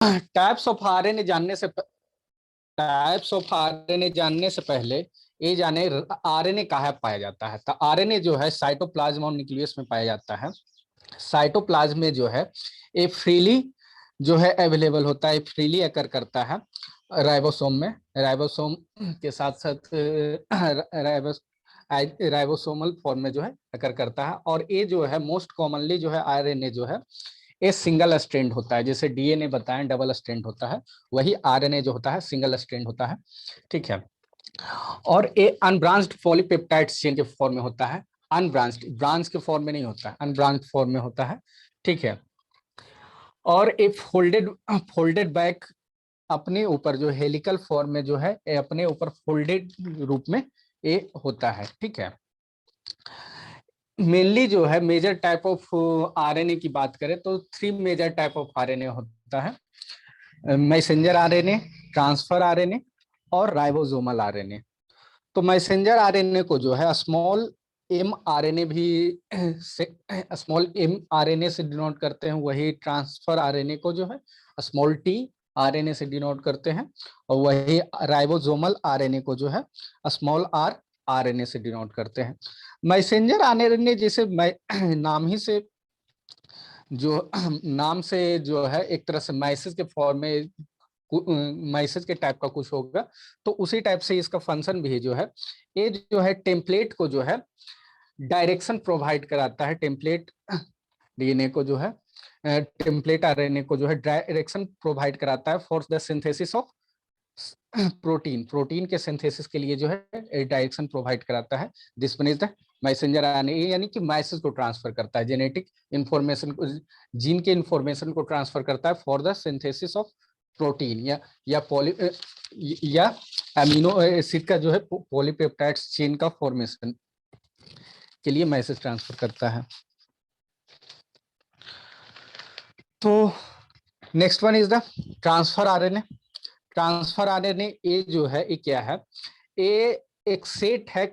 Types of RNA जानने से types of RNA जानने से पहले ये जाने आरएनए कहाँ पाया जाता है। तो आरएनए जो है साइटोप्लाज्म और न्यूक्लियस में पाया जाता है। साइटोप्लाज्म में जो है ये फ्रीली जो है अवेलेबल होता है, फ्रीली अकर करता है राइबोसोम में। राइबोसोम के साथ साथ राइबोसोमल फॉर्म में जो है अकर करता है। और ये जो है मोस्ट कॉमनली जो है आरएनए जो है ये सिंगल स्ट्रैंड होता है। जैसे डीएनए बताएं डबल स्ट्रैंड होता है, वही आरएनए जो होता है सिंगल स्ट्रैंड होता है। ठीक है। और ये अनब्रांच्ड पॉलीपेप्टाइड चेन के फॉर्म में होता है। अनब्रांच्ड, ब्रांच के फॉर्म में नहीं होता है, अनब्रांच्ड फॉर्म में होता है। ठीक है। और ये फोल्डेड फोल्डेड बैक अपने ऊपर जो हेलिकल फॉर्म में जो है ये अपने ऊपर फोल्डेड रूप में ये होता है। ठीक है। मेनली जो है मेजर टाइप ऑफ आरएनए की बात करें तो 3 मेजर टाइप ऑफ आरएनए होता है। मैसेंजर आरएनए, ट्रांसफर आरएनए और राइबोसोमल आरएनए। तो मैसेंजर आरएनए को जो है स्मॉल एम आरएनए भी स्मॉल एम आरएनए से डिनोट करते हैं, वही ट्रांसफर आरएनए को जो है स्मॉल टी आरएनए से डिनोट करते हैं, और वही राइबोसोमल आरएनए को जो है स्मॉल आर आरएनए से डिनोट करते हैं। मैसेंजर आरएनए जैसे नाम ही से जो नाम से जो है एक तरह से मैसेज के फॉर्म में मैसेज के टाइप का कुछ होगा, तो उसी टाइप से इसका फंक्शन भी जो है ये जो है टेम्पलेट को जो है डायरेक्शन प्रोवाइड कराता है। टेम्पलेट डीएनए को जो है टेम्पलेट आरएनए को जो है डायरेक्शन प्रोवाइड कराता है for the synthesis of protein. Protein के सिंथेसिस के लिए जो है डायरेक्शन प्रोवाइड कराता है। This one is the messenger RNA, यानी कि मैसेज को ट्रांसफर करता है, जेनेटिक इंफॉर्मेशन को, जीन के इंफॉर्मेशन को ट्रांसफर करता है for the synthesis of protein या अमीनो एसिड का जो है पॉलीपेप्टाइड्स चेन का फॉर्मेशन के लिए मैसेज ट्रांसफर करता है। तो next one is the transfer RNA. Transfer RNA ये जो है ये क्या है, ये एक सेट है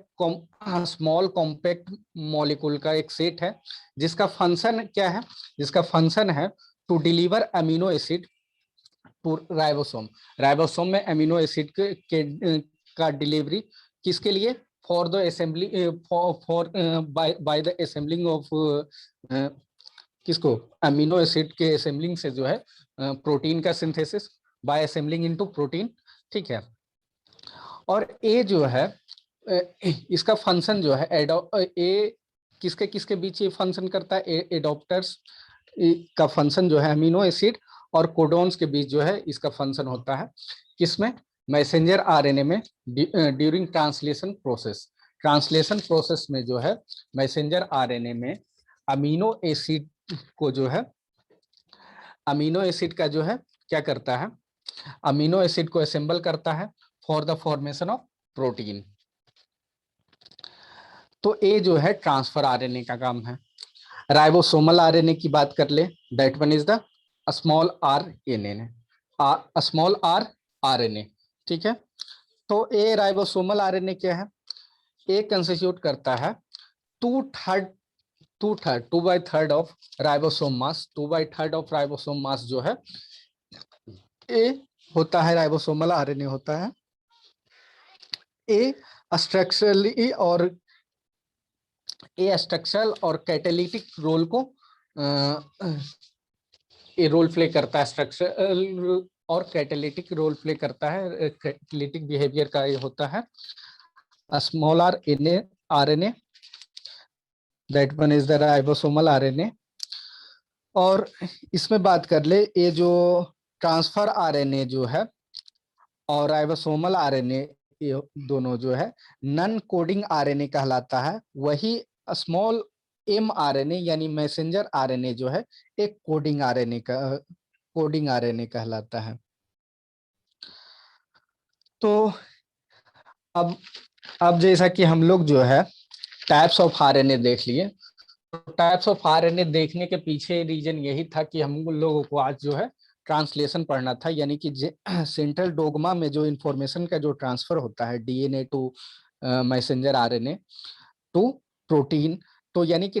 स्मॉल कॉम्पैक्ट मॉलिक्यूल का एक सेट है, जिसका फंक्शन क्या है, जिसका फंक्शन है to deliver amino acid to ribosome. Ribosome में अमीनो एसिड का डिलीवरी किसके लिए, for the assembly for by the assembling of किसको, अमीनो एसिड के असेंबलिंग से जो है प्रोटीन का synthesis by assembling into protein. ठीक है। और ये जो है इसका फंक्शन जो है ए किसके किसके बीच ये फंक्शन करता है, एडॉप्टर्स का फंक्शन जो है अमीनो एसिड और कोडोन्स के बीच जो है इसका फंक्शन होता है। किसमें, मैसेंजर आरएनए में during translation process. Translation process में जो है मैसेंजर आरएनए में अमीनो एसिड को जो है अमीनो एसिड का जो है क्या करता है, अमीनो एसिड को असेंबल करता है for the formation of protein. तो ये जो है ट्रांसफर आरएनए का काम है। राइबोसोमल आरएनए की बात कर ले, that one is the small R NA, small R RNA. ठीक है। तो ये राइबोसोमल आरएनए क्या है, ये कंस्टिट्यूट करता है two by third of ribosome mass. 2/3 of ribosome mass जो है ये होता है, राइबोसोमल आरएनए होता है। ये स्ट्रक्चरली और ये स्ट्रक्चरल और कैटालिटिक रोल को ये रोल प्ले करता है, स्ट्रक्चरल और कैटालिटिक रोल प्ले करता है। कैटालिटिक बिहेवियर का ये होता है small R NA RNA, that one is the ribosomal RNA. और इसमें बात कर ले, ये जो ट्रांसफर आरएनए जो है और राइबोसोमल आरएनए, ये दोनों जो है नन कोडिंग आरएनए कहलाता है। वही स्मॉल एम आरएनए यानी मैसेंजर आरएनए जो है एक कोडिंग आरएनए कहलाता है। तो अब जैसा कि हम लोग जो है टाइप्स ऑफ आरएनए देख लिए, तो टाइप्स ऑफ आरएनए देखने के पीछे रीजन यही था कि हम लोगों को आज जो है ट्रांसलेशन पढ़ना था, यानी कि सेंट्रल डोग्मा में जो इंफॉर्मेशन का जो ट्रांसफर होता है DNA to messenger RNA to protein, तो यानी कि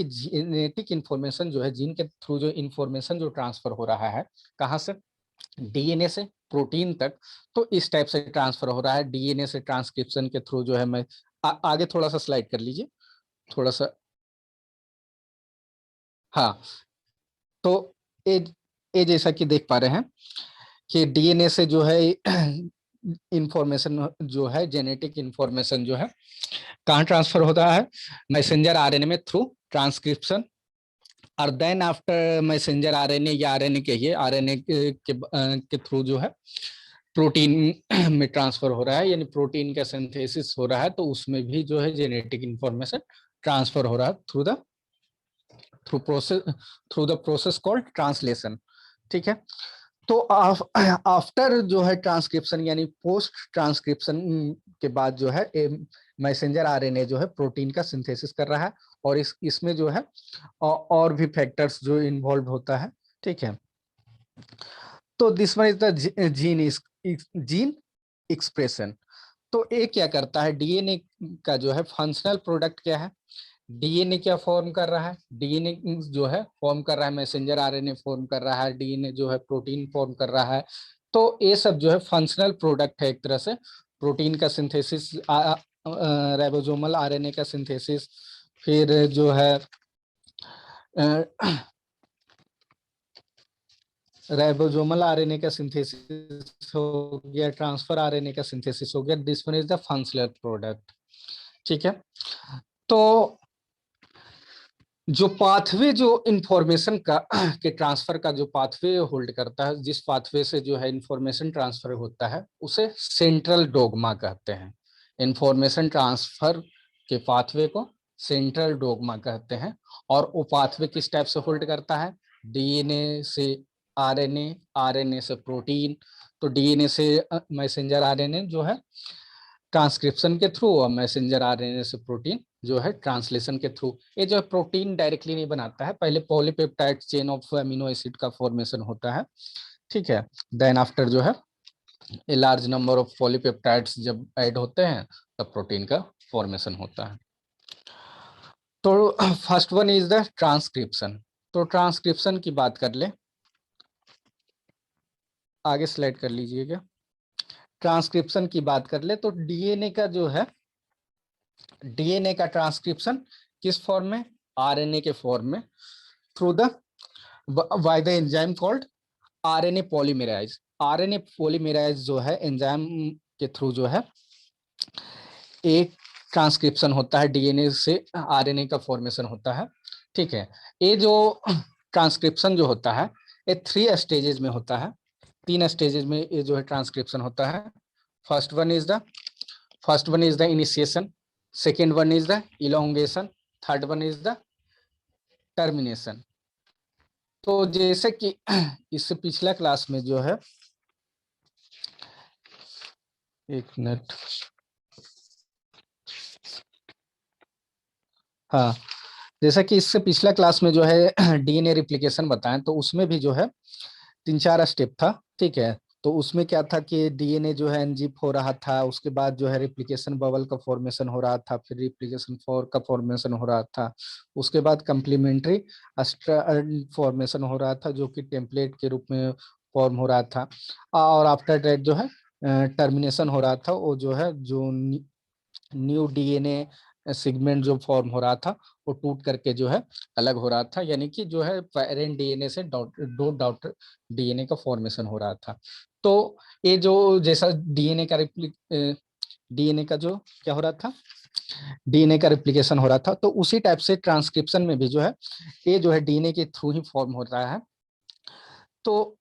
जेनेटिक इंफॉर्मेशन जो है, जीन के थ्रू जो इंफॉर्मेशन जो ट्रांसफर हो रहा है, कहाँ से, डीएनए से प्रोटीन तक, तो इस टाइप से ट्रांसफर हो रहा है। डीएनए से ट्रांसक्रिप्शन के थ्रू जो है, मैं आगे थोड़ा सा स्लाइड कर लीजिए, थोड़ा सा। हाँ, तो ए, ए जैसा कि देख पा रहे हैं कि डीएनए से जो है इंफॉर्मेशन जो है, जेनेटिक इंफॉर्मेशन जो है, कहाँ ट्रांसफर होता है, मैसेंजर आरएनए में थ्रू ट्रांसक्रिप्शन। और देन आफ्टर मैसेंजर आरएनए या आरएनए कहिए, आरएनए के थ्रू जो है प्रोटीन में ट्रांसफर हो रहा है, यानी प्रोटीन का सिंथेसिस हो रहा है, तो उसमें भी जो है जेनेटिक इंफॉर्मेशन ट्रांसफर हो रहा है through the process called translation. ठीक है। तो आफ्टर जो है ट्रांसक्रिप्शन, यानी पोस्ट ट्रांसक्रिप्शन के बाद जो है मैसेंजर आरएनए जो है प्रोटीन का सिंथेसिस कर रहा है, और इसमें जो है और भी फैक्टर्स जो इन्वॉल्व होता है। ठीक है। तो this one is the gene expression. तो ये क्या करता है, डीएनए का जो है फंक्शनल प्रोडक्ट क्या है, डीएनए क्या फॉर्म कर रहा है, डीएनए जो है फॉर्म कर रहा है, मैसेंजर आरएनए फॉर्म कर रहा है, डीएनए जो है प्रोटीन फॉर्म कर रहा है। तो ये सब जो है फंक्शनल प्रोडक्ट है एक तरह से। प्रोटीन का सिंथेसिस, राइबोसोमल आरएनए का सिंथेसिस, फिर जो है राइबोसोमल आरएनए का सिंथेसिस हो गया, ट्रांसफर आरएनए का सिंथेसिस हो गया, this one is the functional product. ठीक है। तो जो पाथवे जो इंफॉर्मेशन का के ट्रांसफर का जो पाथवे होल्ड करता है, जिस पाथवे से जो है इंफॉर्मेशन ट्रांसफर होता है, उसे सेंट्रल डोग्मा कहते हैं। इंफॉर्मेशन ट्रांसफर के पाथवे को सेंट्रल डोग्मा कहते हैं। और वो पाथवे किस टाइप से होल्ड करता है, डीएनए से आरएनए, आरएनए से प्रोटीन। तो डीएनए से मैसेंजर आरएनए जो है ट्रांसक्रिप्शन के थ्रू, और मैसेंजर आरएनए से प्रोटीन जो है ट्रांसलेशन के थ्रू। ये जो है प्रोटीन डायरेक्टली नहीं बनाता है, पहले polypeptide chain of amino acid का फॉर्मेशन होता है। ठीक है। देन आफ्टर जो है a large number of polypeptides जब ऐड होते हैं, तब प्रोटीन का फॉर्मेशन होता है। तो first one is the transcription. तो ट्रांसक्रिप्शन की बात कर ले, आगे स्लाइड कर लीजिएगा। ट्रांसक्रिप्शन की बात कर ले तो डीएनए का जो है, डीएनए का ट्रांसक्रिप्शन किस फॉर्म में, आरएनए के फॉर्म में, through the by the enzyme called RNA polymerase. RNA polymerase जो है एंजाइम के थ्रू जो है एक ट्रांसक्रिप्शन होता है, डीएनए से आरएनए का फॉर्मेशन होता है। ठीक है। ये जो ट्रांसक्रिप्शन जो होता है, ये 3 स्टेजेस में होता है, 3 स्टेजेस में ये जो है ट्रांसक्रिप्शन होता है। First one is the initiation, second one is the elongation, third one is the termination. तो जैसे कि इससे पिछला क्लास में जो है, एक मिनट, हाँ, जैसा कि इससे पिछला क्लास में जो है डीएनए रिप्लिकेशन बताएं, तो उसमें भी जो है 3-4 स्टेप था। ठीक है। तो उसमें क्या था कि डीएनए जो है अनजिप हो रहा था, उसके बाद जो है रिप्लिकेशन बबल का फॉर्मेशन हो रहा था, फिर रिप्लिकेशन फोर का फॉर्मेशन हो रहा था, उसके बाद कंप्लीमेंट्री फॉर्मेशन हो रहा था, जो कि टेम्पलेट के रूप में फॉर्म हो रहा था। और आफ्टर दैट जो है टर्मिनेशन हो रहा था, वो जो है जो न्यू डीएनए सेगमेंट जो फॉर्म हो रहा था, वो टूट करके जो है अलग हो रहा था, यानी कि जो है पेरेंट डीएनए से दो डॉटर डीएनए का फॉर्मेशन हो रहा था। तो ये जो जैसा डीएनए का जो क्या हो रहा था, डीएनए का रिप्लिकेशन हो रहा था, तो उसी टाइप से ट्रांसक्रिप्शन में भी जो है ये जो है डीएनए के थ्रू ही फॉर्म हो रहा है। तो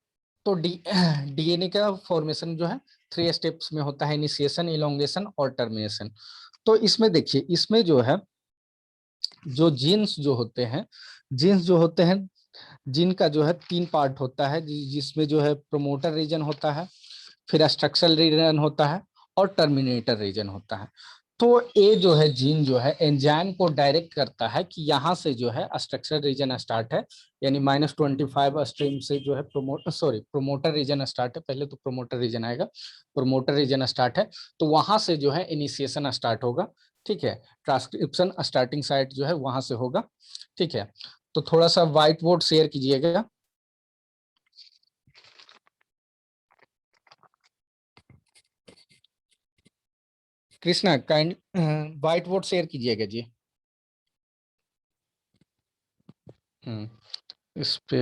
डीएनए का फॉर्मेशन जो है 3 स्टेप्स में होता है, इनिशिएशन, इलोंगेशन और टर्मिनेशन। तो इसमें देखिए, इसमें जो है जो जीन्स जो होते हैं, जीन्स जो होते हैं, जिनका जो है 3 पार्ट होता है, जिसमें जो है प्रोमोटर रीजन होता है, फिर स्ट्रक्चरल रीजन होता है, और टर्मिनेटर रीजन होता है। तो ये जो है जीन जो है एंजाइम को डायरेक्ट करता है कि यहाँ से जो है स्ट्रक्चरल रीजन स्टार्ट है, यानी -25 स्ट्रीम से जो है प्रोमोटर रीजन स्टार्ट है, पहले तो प्रोमोटर रीजन आएगा, प्रोमोटर रीजन स्टार्ट है, तो वहां से जो है इनिशिएशन स्टार्ट होगा। ठीक है, ट्रांसक्रिप्शन स्टार्टिंग साइट जो है वहां से होगा। ठीक है, तो थोड़ा सा व्हाइट बोर्ड शेयर कीजिएगा। Krishna kind white board share कीजिएगा जी। इस पे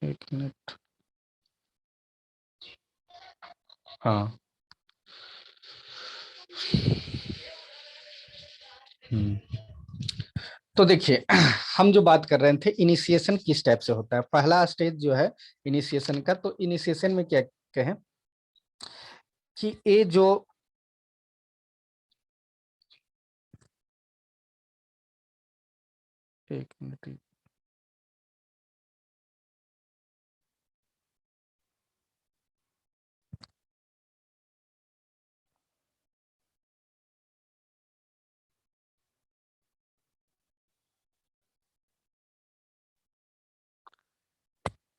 एक मिनट। हाँ। तो देखिए हम जो बात कर रहे थे इनिशिएशन किस टाइप से होता है, पहला स्टेज जो है इनिशिएशन का, तो इनिशिएशन में क्या कहें कि ये जो एक मिनट,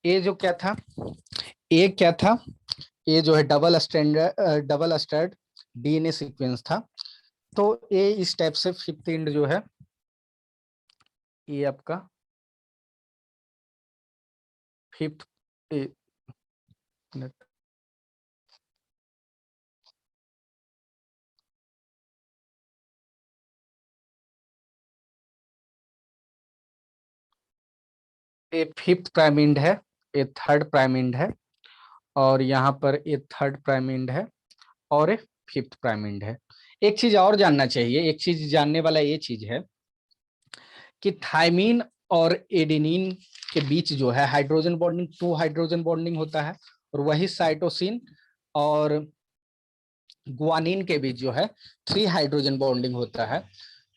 ये जो क्या था, ये क्या था, ये जो है डबल स्टैंड डीएनए सीक्वेंस था। तो ये इस टाइप से फिफ्थ एंड जो है ये आपका फिफ्थ, ये फिफ्थ प्राइम एंड है, ये थर्ड प्राइम एंड है, और यहाँ पर ये थर्ड प्राइम एंड है, और ये फिफ्थ प्राइम एंड है। एक चीज और जानना चाहिए, एक चीज जानने वाला ये चीज है कि थायमीन और एडेनिन के बीच जो है हाइड्रोजन बॉन्डिंग, 2 हाइड्रोजन बॉन्डिंग होता है, और वही साइटोसिन और गुआनिन के बीच जो है 3 हाइड्रोजन बॉन्डिंग होता है।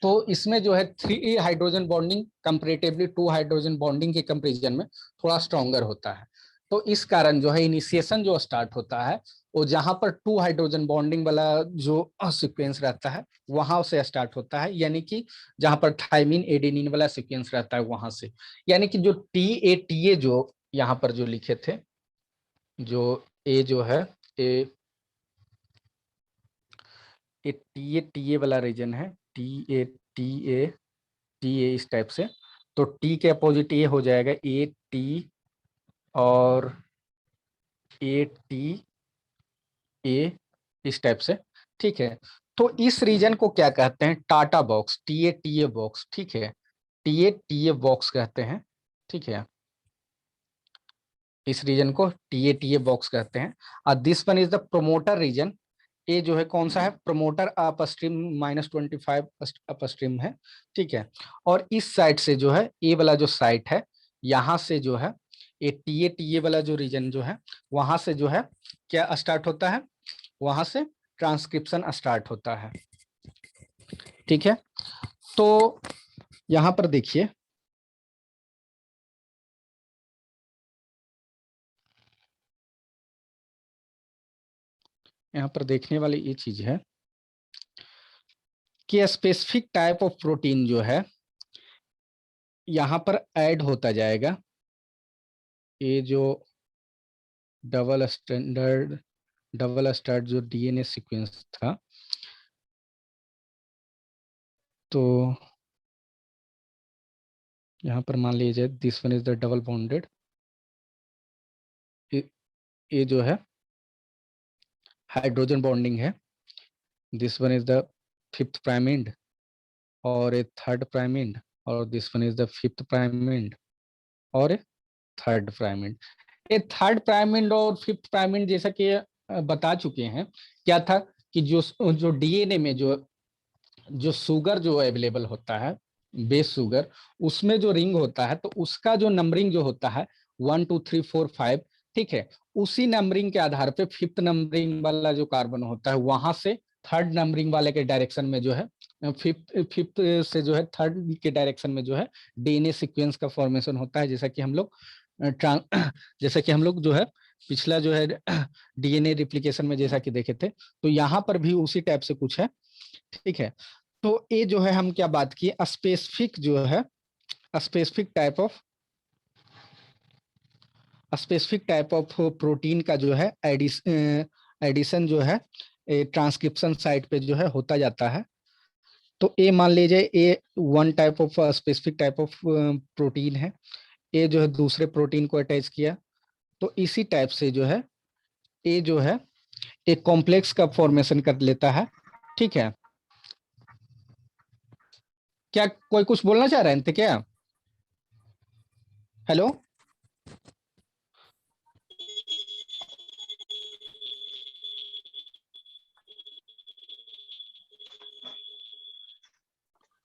तो इसमें जो है 3 hydrogen bonding comparatively 2 hydrogen bonding के कंपेरिजन में थोड़ा स्ट्रॉन्गर होता है। तो इस कारण जो है इनिशिएशन जो स्टार्ट होता है वो जहां पर 2 हाइड्रोजन बॉन्डिंग वाला जो सीक्वेंस रहता है वहां से स्टार्ट होता है, यानी कि जहां पर थायमीन एडेनिन वाला सीक्वेंस रहता है वहां से। यानी कि जो टी ए जो यहाँ पर जो लिखे थे, जो ए जो है ए, ये टी ए वाला रीजन है, टी ए इस टाइप से। तो टी के अपोजिट ए हो जाएगा ए टी, और ए टी ए इस टाइप से। ठीक है, तो इस रीजन को क्या कहते हैं, TATA box, T a box. ठीक है, टी ए बॉक्स कहते हैं। ठीक है, इस रीजन को टी ए बॉक्स कहते हैं। और this one is the promoter region. ये जो है कौन सा है, प्रमोटर अपस्ट्रीम -25 अपस्ट्रीम है। ठीक है, और इस साइड से जो है ए वाला जो साइट है, यहाँ से जो है ये टी ए वाला जो रीजन जो है वहां से जो है क्या स्टार्ट होता है, वहां से ट्रांसक्रिप्शन स्टार्ट होता है। ठीक है, तो यहाँ पर देखिए, यहाँ पर देखने वाली ये चीज है कि स्पेसिफिक टाइप ऑफ प्रोटीन जो है यहाँ पर ऐड होता जाएगा। ये जो डबल स्टैंडर्ड डबल स्टार्ट जो डीएनए सीक्वेंस था, तो यहाँ पर मान लीजिए this one is the double bonded, ये जो है हाइड्रोजन बॉन्डिंग है, this one is the fifth prime and, और ए थर्ड प्राइम एंड, और this one is the fifth prime and, और ए थर्ड प्राइम एंड। ये थर्ड प्राइम एंड और fifth prime and जैसा कि बता चुके हैं, क्या था कि जो जो डीएनए में जो जो शुगर जो अवेलेबल होता है, बेस शुगर, उसमें जो रिंग होता है तो उसका जो नंबरिंग जो होता है 1 2 3 4 5। ठीक है, उसी नंबरिंग के आधार पे फिफ्थ नंबरिंग वाला जो कार्बन होता है वहां से थर्ड नंबरिंग वाले के डायरेक्शन में जो है फिफ्थ फिफ्थ से जो है थर्ड के डायरेक्शन में जो है डीएनए सीक्वेंस का फॉर्मेशन होता है, जैसा कि हम लोग जैसा कि हम लोग जो है पिछला जो है डीएनए रिप्लिकेशन में जैसा कि देखे थे, तो यहाँ पर भी उसी टाइप से कुछ है। ठीक है, तो ये जो है हम क्या बात किए, स्पेसिफिक जो है स्पेसिफिक टाइप ऑफ प्रोटीन का जो है एडिशन जो है ट्रांसक्रिप्शन साइट पे जो है होता जाता है। तो ए मान लीजिए a one type of specific type of protein है, ए जो है दूसरे प्रोटीन को अटैच किया, तो इसी टाइप से जो है ए जो है एक कॉम्प्लेक्स का फॉर्मेशन कर लेता है। ठीक है, क्या कोई कुछ बोलना चाह रहे थे क्या? Hello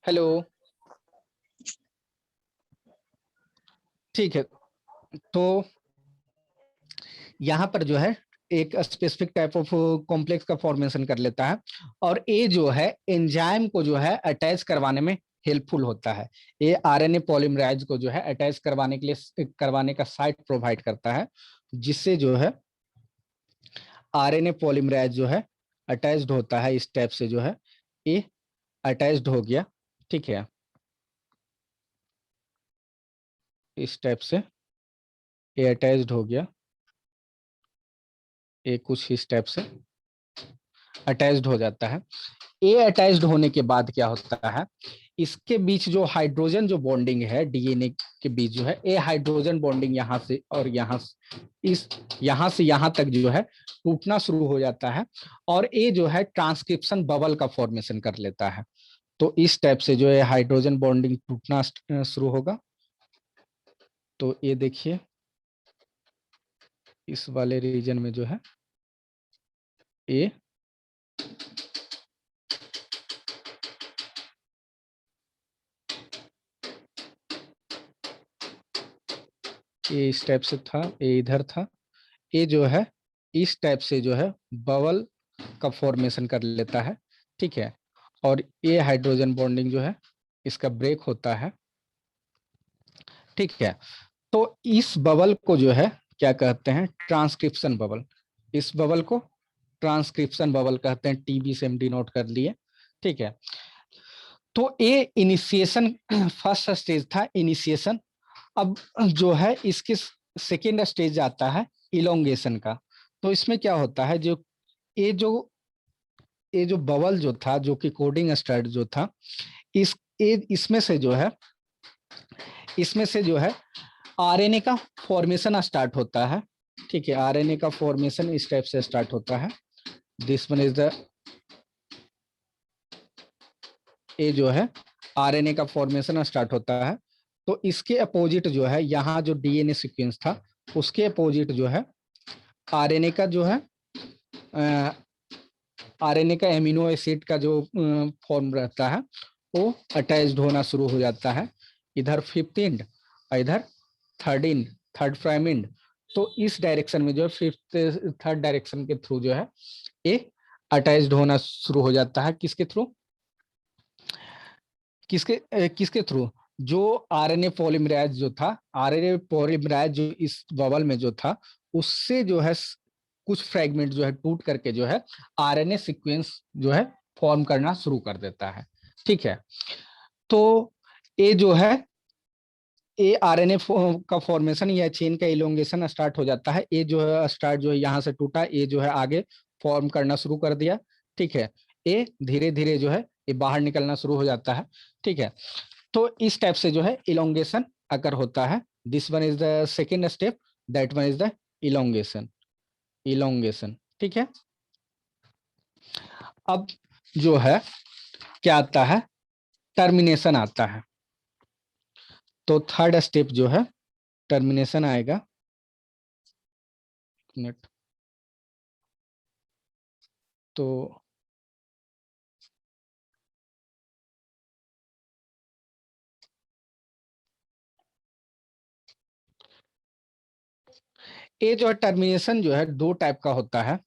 hello. ठीक है, तो यहाँ पर जो है एक स्पेसिफिक टाइप ऑफ कॉम्प्लेक्स का फॉर्मेशन कर लेता है, और ये जो है एंजाइम को जो है अटैच करवाने में हेल्पफुल होता है। ये आरएनए पॉलीमराइज को जो है अटैच करवाने के लिए करवाने का साइट प्रोवाइड करता है, जिससे जो है आरएनए पॉलीमराइज जो है अटैच्ड होता है। इस टाइप से जो है ये अटैच्ड हो गया। ठीक है, इस टाइप से ये अटैच्ड हो गया, ये कुछ इस टाइप से अटैच्ड हो जाता है। ए अटैच्ड होने के बाद क्या होता है, इसके बीच जो हाइड्रोजन जो बॉन्डिंग है डीएनए के बीच जो है, ए हाइड्रोजन बॉन्डिंग यहाँ से और यहाँ इस यहाँ से यहाँ तक जो है टूटना शुरू हो जाता है, और ए जो है ट्रांसक्रिप्शन बबल का फॉर्मेशन कर लेता है। तो इस टाइप से जो है हाइड्रोजन बॉन्डिंग टूटना शुरू होगा। तो ये देखिए इस वाले रीजन में जो है ए ये इस टाइप से था, ये इधर था, ये जो है इस टाइप से जो है बबल का फॉर्मेशन कर लेता है। ठीक है, और ये हाइड्रोजन बॉन्डिंग जो है इसका ब्रेक होता है। ठीक है, तो इस बबल को जो है क्या कहते हैं, ट्रांसक्रिप्शन बबल। इस बबल को ट्रांसक्रिप्शन बबल कहते हैं, टीबी से हम डिनोट कर लिए। ठीक है, तो ये इनिशिएशन फर्स्ट स्टेज था, इनिशिएशन। अब जो है इसके सेकेंड स्टेज आता है इलोंगेशन का। तो इसमें क्या होता है, जो ये जो ये जो बबल जो था, जो कि कोडिंग स्टार्ट जो था, इसमें से जो है इसमें से जो है आरएनए का फॉर्मेशन स्टार्ट होता है। ठीक है, आरएनए का फॉर्मेशन इस टाइप से स्टार्ट होता है। दिस वन इज द ये जो है आरएनए का फॉर्मेशन स्टार्ट होता है। तो इसके अपोजिट जो है यहाँ जो डीएनए सीक्वेंस था, उसके अपोजिट जो है आरएनए का जो है आरएनए का एमिनो एसिड का जो फॉर्म रहता है वो अटैच्ड होना शुरू हो जाता है। इधर फिफ्थ एंड और इधर थर्ड प्राइम एंड। तो इस डायरेक्शन में जो है फिफ्थ थर्ड डायरेक्शन के थ्रू जो है ये अटैच्ड होना शुरू हो जाता है। किसके थ्रू, किसके थ्रू, जो आरएनए पॉलीमराइज जो था, आरएनए पॉलीमराइज जो इस बबल में जो था, उससे जो है कुछ फ्रेगमेंट जो है टूट करके जो है आरएनए सीक्वेंस जो है फॉर्म करना शुरू कर देता है। ठीक है, तो ये जो है ए आरएनए का फॉर्मेशन या चेन का इलोंगेशन स्टार्ट हो जाता है। ये जो है स्टार्ट जो है यहाँ से टूटा, ये जो है आगे फॉर्म करना शुरू कर दिया। ठीक है, ये धीरे धीरे जो है ये बाहर निकलना शुरू हो जाता है। ठीक है, तो इस टाइप से जो है इलोंगेशन अगर होता है। This one is the second step, that one is the elongation. Elongation ठीक है। अब जो है क्या आता है, टर्मिनेशन आता है। तो थर्ड स्टेप जो है टर्मिनेशन आएगा। मिनट, तो ये जो है टर्मिनेशन जो है दो टाइप का होता है।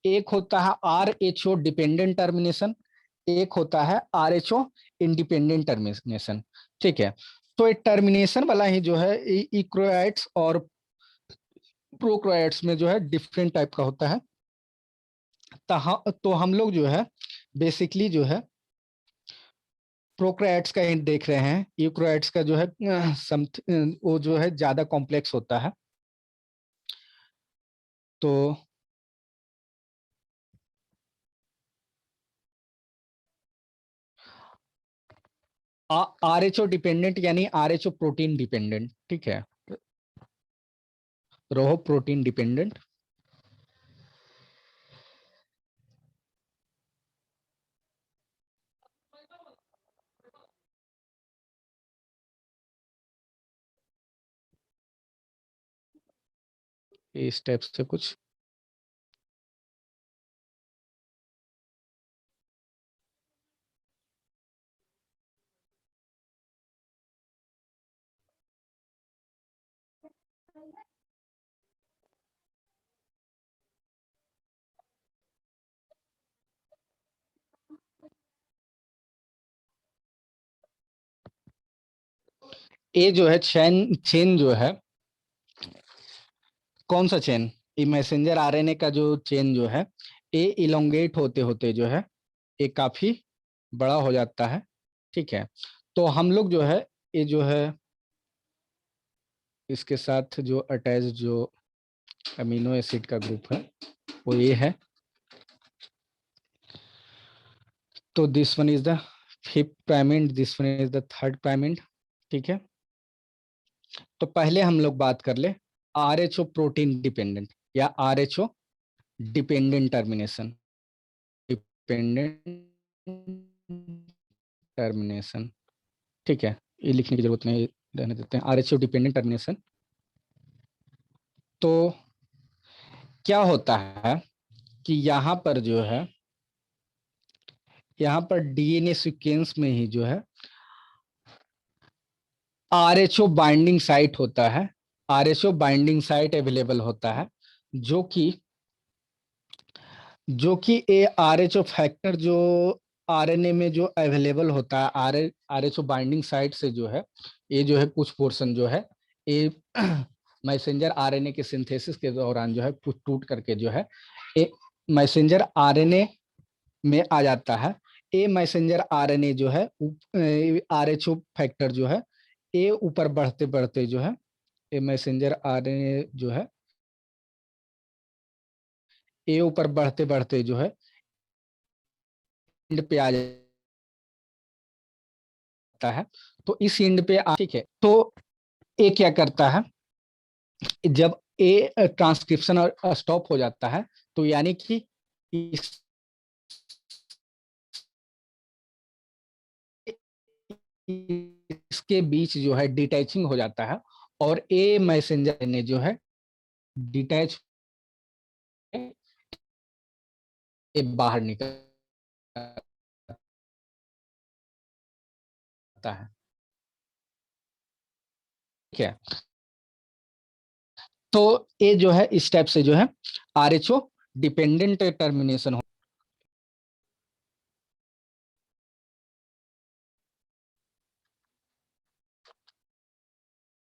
एक होता है R H O dependent termination, एक होता है R H O independent termination. ठीक है, तो ये टर्मिनेशन वाला ही जो है इक्रोइट्स और प्रोक्रोइट्स में जो है डिफरेंट टाइप का होता है। तो हम लोग जो है बेसिकली जो है प्रोक्रोइट्स का ही देख रहे हैं। यूक्रोइट्स का जो है वो जो है ज्यादा कॉम्प्लेक्स होता है। तो आरएचओ डिपेंडेंट यानी आरएचओ प्रोटीन डिपेंडेंट, ठीक है, रोहो प्रोटीन डिपेंडेंट। इस टाइप से कुछ ये जो है चेन चेन जो है, कौन सा चेन, ये मैसेंजर आरएनए का जो चेन जो है, ये इलोंगेट होते होते जो है ये काफी बड़ा हो जाता है, ठीक है। तो हम लोग जो है, ये जो है इसके साथ जो अटैच जो अमीनो एसिड का ग्रुप है वो ये है। तो this one is the fifth prime end, this one is the third prime end, ठीक है। तो पहले हम लोग बात कर ले आरएचओ प्रोटीन डिपेंडेंट या RHO dependent termination, dependent termination, ठीक है, ये लिखने की जरूरत नहीं, रहने देते हैं, आरएचओ डिपेंडेंट टर्मिनेशन। तो क्या होता है कि यहाँ पर जो है, यहाँ पर डीएनए सीक्वेंस में ही जो है आरएचओ बाइंडिंग साइट होता है, आरएचओ बाइंडिंग साइट अवेलेबल होता है, जो कि ए आरएचओ फैक्टर जो आरएनए में जो अवेलेबल होता है, आरएचओ बाइंडिंग साइट से जो है, ये जो है कुछ पोर्शन जो है ये मैसेंजर आरएनए के सिंथेसिस के दौरान जो है कुछ टूट करके जो है ये मैसेंजर आरएनए में आ जाता है। ए मैसेंजर आरएनए जो है आरएचओ फैक्टर जो है ये ऊपर बढ़ते बढ़ते जो है, ये मैसेंजर आरएनए जो है ये ऊपर बढ़ते बढ़ते जो है एंड पे आ जाता है। तो इस एंड पे ठीक है, तो ये क्या करता है, जब ए ट्रांसक्रिप्शन स्टॉप हो जाता है तो यानी कि इस इसके बीच जो है डिटैचिंग हो जाता है और ए मैसेंजर ने जो है डिटैच बाहर निकलता है, ठीक है। तो ये जो है इस टाइप से जो है आरएचओ डिपेंडेंट टर्मिनेशन हो।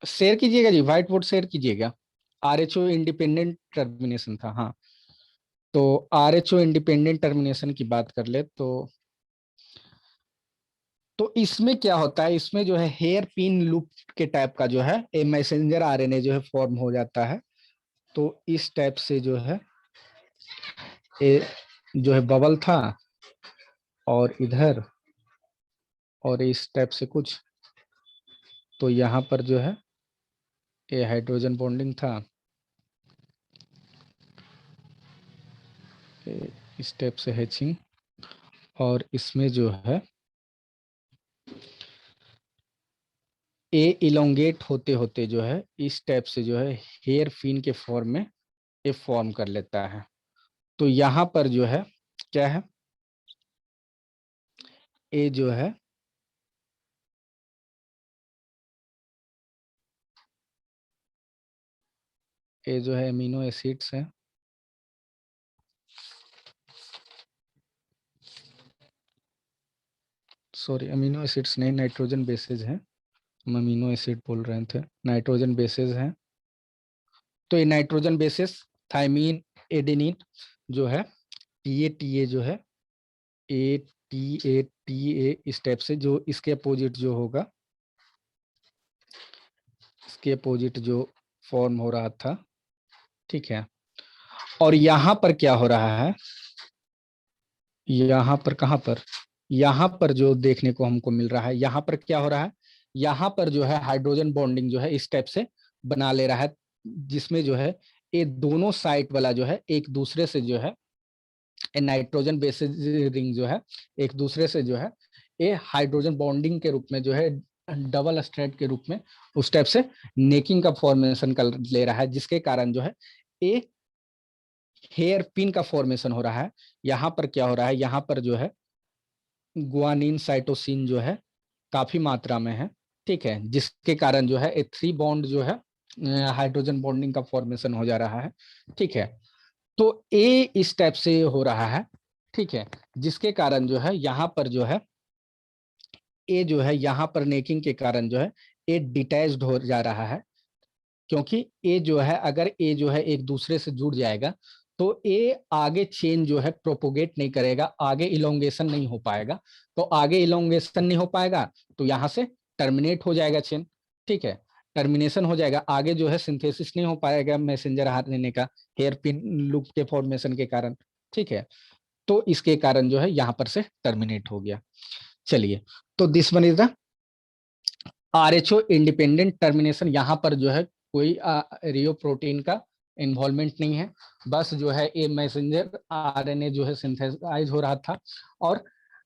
शेयर कीजिएगा जी, व्हाइट बोर्ड शेयर कीजिएगा। आरएचओ इंडिपेंडेंट टर्मिनेशन था, हाँ। तो आरएचओ इंडिपेंडेंट टर्मिनेशन की बात कर ले तो इसमें क्या होता है, इसमें जो है हेयर पिन लूप के टाइप का जो है ए मैसेंजर आरएनए जो है फॉर्म हो जाता है। तो इस टाइप से जो है ए जो है बबल था और इधर और इस टाइप से कुछ, तो यहाँ पर जो है ये हाइड्रोजन बॉन्डिंग था, इस टाइप से हैचिंग, और इसमें जो है ए इलोंगेट होते होते जो है इस टाइप से जो है हेयर फिन के फॉर्म में ये फॉर्म कर लेता है। तो यहाँ पर जो है क्या है, ये जो है ये जो है अमीनो एसिड्स है, सॉरी अमीनो एसिड्स नहीं, नाइट्रोजन बेसेज है, हम अमीनो एसिड बोल रहे थे, नाइट्रोजन बेसेज हैं। तो ये नाइट्रोजन बेसिस थायमीन एडेनिन जो है टी ए जो है ए इस टाइप से जो इसके अपोजिट जो होगा, इसके अपोजिट जो फॉर्म हो रहा था, ठीक है। और यहाँ पर क्या हो रहा है, यहाँ पर कहाँ पर यहाँ पर जो देखने को हमको मिल रहा है, यहाँ पर क्या हो रहा है, यहाँ पर जो है हाइड्रोजन बॉन्डिंग जो है इस टाइप से बना ले रहा है, जिसमें जो है ये दोनों साइड वाला जो है एक दूसरे से जो है नाइट्रोजन बेसिस रिंग जो है एक दूसरे से जो है ये हाइड्रोजन बॉन्डिंग के रूप में जो है डबल स्ट्रैंड के रूप में उस टाइप से नेकिंग का फॉर्मेशन कर ले रहा है, जिसके कारण जो है ये हेयर पिन का फॉर्मेशन हो रहा है। यहाँ पर क्या हो रहा है, यहाँ पर जो है गुआनिन साइटोसिन जो है काफी मात्रा में है, ठीक है, जिसके कारण जो है ए थ्री बॉन्ड जो है हाइड्रोजन बॉन्डिंग का फॉर्मेशन हो जा रहा है, ठीक है। तो ए इस टाइप से हो रहा है, ठीक है, जिसके कारण जो है यहाँ पर जो है ए जो है यहाँ पर नेकिंग के कारण जो है ए डिटैच्ड हो जा रहा है, क्योंकि ए जो है अगर ए जो है एक दूसरे से जुड़ जाएगा तो ए आगे चेन जो है प्रोपोगेट नहीं करेगा, आगे इलोंगेशन नहीं हो पाएगा। तो आगे इलोंगेशन नहीं हो पाएगा तो यहाँ से टर्मिनेट हो जाएगा चेन, ठीक है, टर्मिनेशन हो जाएगा, आगे जो है सिंथेसिस नहीं हो पाएगा मैसेंजर आरएनए का हेयर पिन लूप के फॉर्मेशन के कारण, ठीक है। तो इसके कारण जो है यहाँ पर से टर्मिनेट हो गया। चलिए, तो this one is the RHO independent termination. यहाँ पर जो है कोई रियो प्रोटीन का इन्वॉल्वमेंट नहीं है, बस जो है ये मैसेंजर आरएनए जो है सिंथेसाइज हो रहा था, और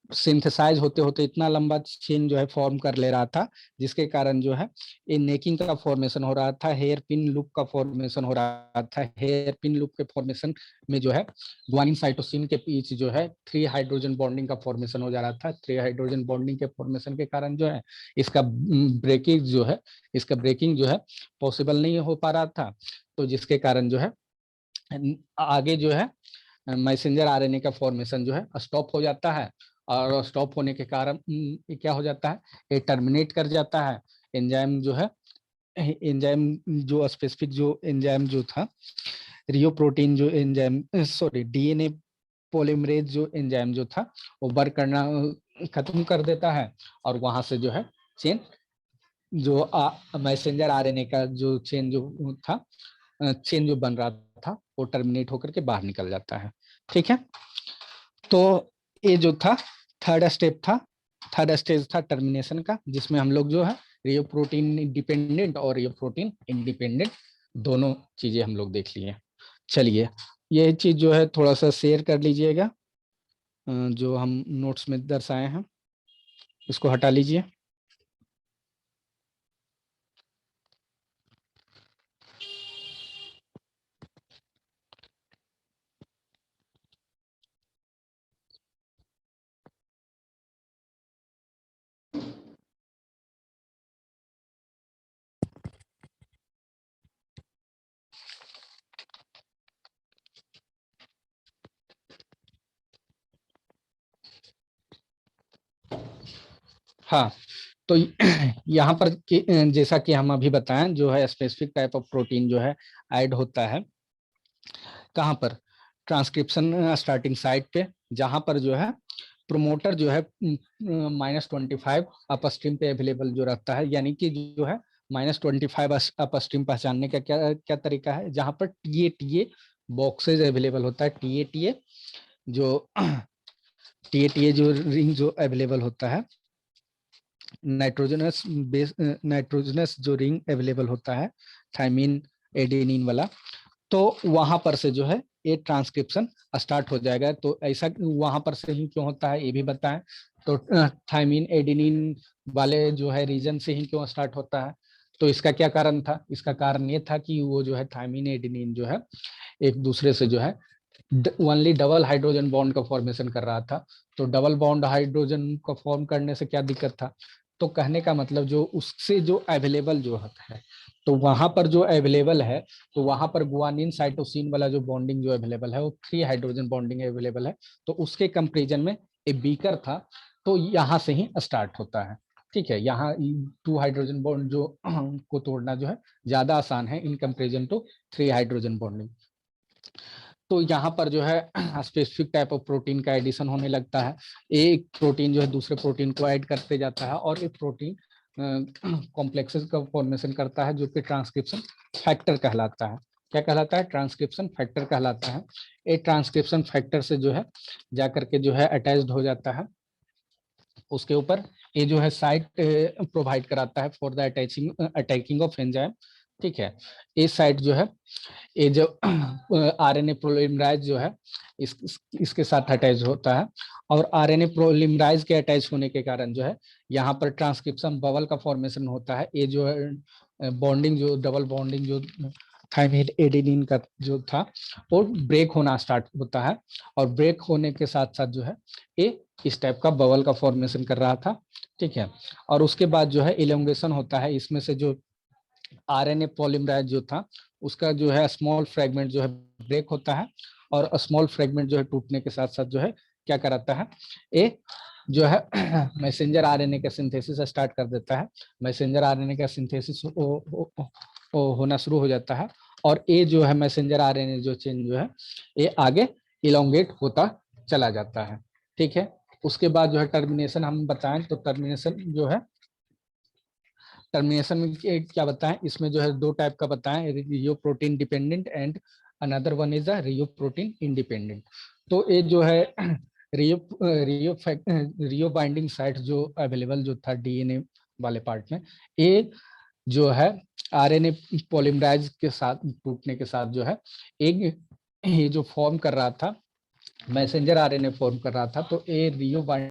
सिंथेसाइज होते होते इतना लंबा चेन जो है फॉर्म कर ले रहा था, जिसके कारण जो है ये नेकिंग का फॉर्मेशन हो रहा था, हेयर पिन लूप का फॉर्मेशन हो रहा था। हेयर पिन लूप के फॉर्मेशन में जो है ग्वानिन साइटोसिन के बीच जो है थ्री हाइड्रोजन बॉन्डिंग का फॉर्मेशन हो जा रहा था। थ्री हाइड्रोजन बॉन्डिंग के फॉर्मेशन के कारण जो है इसका ब्रेकिंग जो है इसका ब्रेकिंग जो है पॉसिबल नहीं हो पा रहा था, तो जिसके कारण जो है आगे जो है मैसेंजर आरएनए का फॉर्मेशन जो है स्टॉप हो जाता है, और स्टॉप होने के कारण ये क्या हो जाता है, ये टर्मिनेट कर जाता है। एंजाइम जो है एंजाइम जो स्पेसिफिक जो एंजाइम जो था रियो प्रोटीन जो एंजाइम सॉरी डीएनए पॉलीमरेज जो एंजाइम जो था वो वर्क करना खत्म कर देता है, और वहां से जो है चेन जो मैसेंजर आरएनए का जो चेन जो था चेन जो बन रहा था वो टर्मिनेट होकर के बाहर निकल जाता है, ठीक है। तो ये जो था थर्ड स्टेप था, थर्ड स्टेज था टर्मिनेशन का, जिसमें हम लोग जो है रियो प्रोटीन डिपेंडेंट और रियो प्रोटीन इंडिपेंडेंट दोनों चीजें हम लोग देख लिए। चलिए, ये चीज जो है थोड़ा सा शेयर कर लीजिएगा, जो हम नोट्स में दर्शाए हैं इसको हटा लीजिए। हाँ, तो यहाँ पर जैसा कि हम अभी बताएं जो है स्पेसिफिक टाइप ऑफ प्रोटीन जो है ऐड होता है कहाँ पर, ट्रांसक्रिप्शन स्टार्टिंग साइट पे, जहां पर जो है प्रोमोटर जो है -25 अपस्ट्रीम पे अवेलेबल जो रहता है, यानी कि जो है -25 अपस्ट्रीम पहचानने का क्या क्या तरीका है, जहां पर टीए बॉक्सेज अवेलेबल होता है, टीए जो टीए जो रिंग जो अवेलेबल होता है, नाइट्रोजनस बेस नाइट्रोजनस जो रिंग अवेलेबल होता है थायमिन एडेनिन वाला, तो वहां पर से जो है ये ट्रांसक्रिप्शन स्टार्ट हो जाएगा। तो ऐसा वहां पर से ही क्यों होता है ये भी बताएं। तो थायमिन एडेनिन वाले जो है रीजन से ही क्यों स्टार्ट होता है, तो इसका क्या कारण था, इसका कारण ये था कि वो जो है थायमिन एडेनिन जो है एक दूसरे से जो है ओनली डबल हाइड्रोजन बॉन्ड का फॉर्मेशन कर रहा था। तो डबल बॉन्ड हाइड्रोजन को फॉर्म करने से क्या दिक्कत था, तो कहने का मतलब जो उससे जो अवेलेबल जो है, तो वहां पर जो अवेलेबल है, तो वहां पर गुआनिन साइटोसिन वाला जो बॉन्डिंग जो अवेलेबल है वो थ्री हाइड्रोजन बॉन्डिंग अवेलेबल है, तो उसके कंपेरिजन में ए बीकर था, तो यहाँ से ही स्टार्ट होता है, ठीक है। यहाँ टू हाइड्रोजन बॉन्ड जो को तोड़ना जो है ज्यादा आसान है in comparison to three hydrogen bonding. तो यहाँ पर जो है स्पेसिफिक टाइप ऑफ प्रोटीन का एडिशन होने लगता है, एक प्रोटीन जो है दूसरे प्रोटीन को ऐड करते जाता है, और एक प्रोटीन कॉम्प्लेक्सेस का फॉर्मेशन करता है, जो कि ट्रांसक्रिप्शन फैक्टर कहलाता है। क्या कहलाता है, ट्रांसक्रिप्शन फैक्टर कहलाता है। एक ट्रांसक्रिप्शन फैक्टर से जो है जाकर के जो है अटैच्ड हो जाता है उसके ऊपर ये जो है साइट प्रोवाइड कराता है for the attacking of enzyme, ठीक है। ये साइट जो है ये जो आरएनए पोलीमराइज जो है इसके साथ अटैच होता है, और आरएनए पोलीमराइज के अटैच होने के कारण जो है यहाँ पर ट्रांसक्रिप्शन बबल का फॉर्मेशन होता है। ये जो है बॉन्डिंग, जो डबल बॉन्डिंग जो थायमिन एडेनिन का जो था वो ब्रेक होना स्टार्ट होता है, और ब्रेक होने के साथ साथ जो है ये इस टाइप का बबल का फॉर्मेशन कर रहा था, ठीक है। और उसके बाद जो है इलोंगेशन होता है, इसमें से जो आरएनए पॉलीमराइज जो था उसका जो है स्मॉल फ्रेगमेंट जो है ब्रेक होता है, और स्मॉल फ्रेगमेंट जो है टूटने के साथ साथ जो है क्या कराता है, ये जो है मैसेंजर आरएनए का सिंथेसिस स्टार्ट कर देता है। मैसेंजर आरएनए का सिंथेसिस होना शुरू हो जाता है, और ये जो है मैसेंजर आरएनए जो चेन जो है ये आगे इलोंगेट होता चला जाता है, ठीक है। उसके बाद जो है टर्मिनेशन हम बताएं तो टर्मिनेशन में क्या बताएं, इसमें जो है दो टाइप का बताएं, rho protein dependent and another one is the rho protein independent. तो ये जो है रियो बाइंडिंग साइट जो अवेलेबल जो था डीएनए वाले पार्ट में, ये जो है आरएनए पॉलीमराइज के साथ टूटने के साथ जो है एक ये जो फॉर्म कर रहा था मैसेंजर आरएनए फॉर्म कर रहा था, तो ये रियो